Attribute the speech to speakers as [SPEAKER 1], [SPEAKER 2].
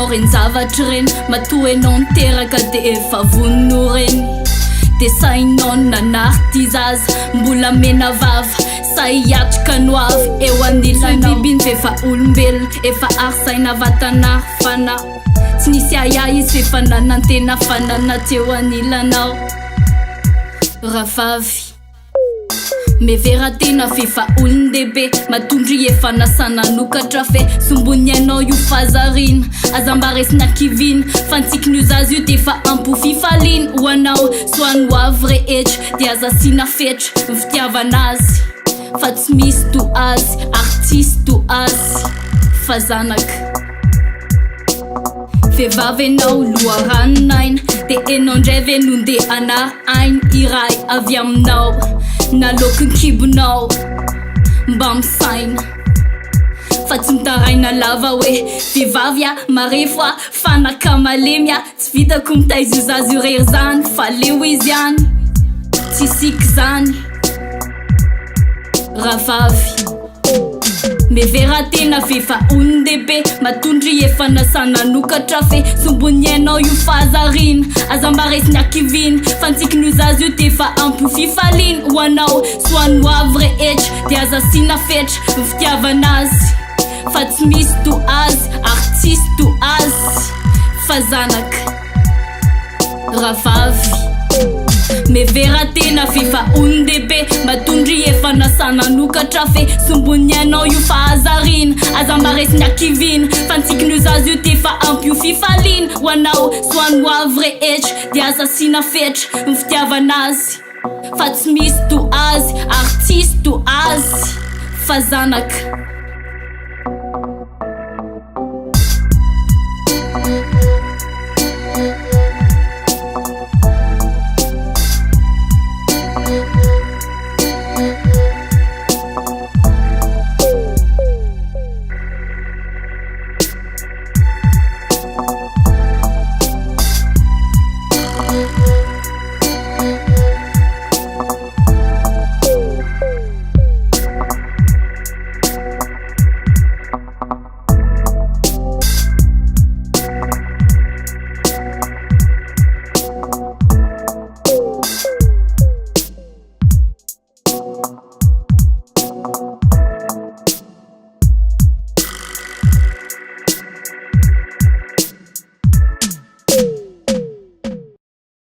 [SPEAKER 1] Hainao reny zavatry reny matoa anao niteraka de efa vononao reny de sainao nanarty zaza mbola mena vava saiatrika noavy eo anilanao bibiny fefa olombelona efa arsaina vatana fana tsy nisy aya izy fefa nanantena fanana teo anilanao ravavy mevera tena fefa olon-dehibe matondry efa nasana nokatra fe sombony anao io fazarina azambaresina kivina fantsikin'io zazy io defa ampofifalina ho anao soany hoavy rehetra de azasina fetra ny fitiavanazy fa tsy misy to azy artiste to azy fa zanaka vehivavy anao loharaninaina de enao ndray ve nonde anar aina iray avy aminao nalokiny kibonao mba misaina fa tsy mitaraina lava hoe vehivavy a marefo a fanaka malemy a tsy vitako mitaizy io zazy io rery zany fa leo izy ihany tsy siky zany ravavy mevera tena fefa olon-dehibe matondry efa nasana nokatra fe sombony anao io fazarina azambaresina akivina fantsikin'io zazy io defa ampofifalina ho anao soany hoavy rehetra de azasina fetra ny fitiavanazy fa tsy misy to azy artiste to azy fa zanaka ravavy mevera tena fefa olon-dehibe matondry efa nasana nokatra fe sombony anao io fahazarina azambaresina akivina fantsikin'io zazy io defa ampofifalina ho anao soany hoavy rehetra de azasina fetra ny fitiavanazy fa tsy misy to azy artiste to azy fa zanaka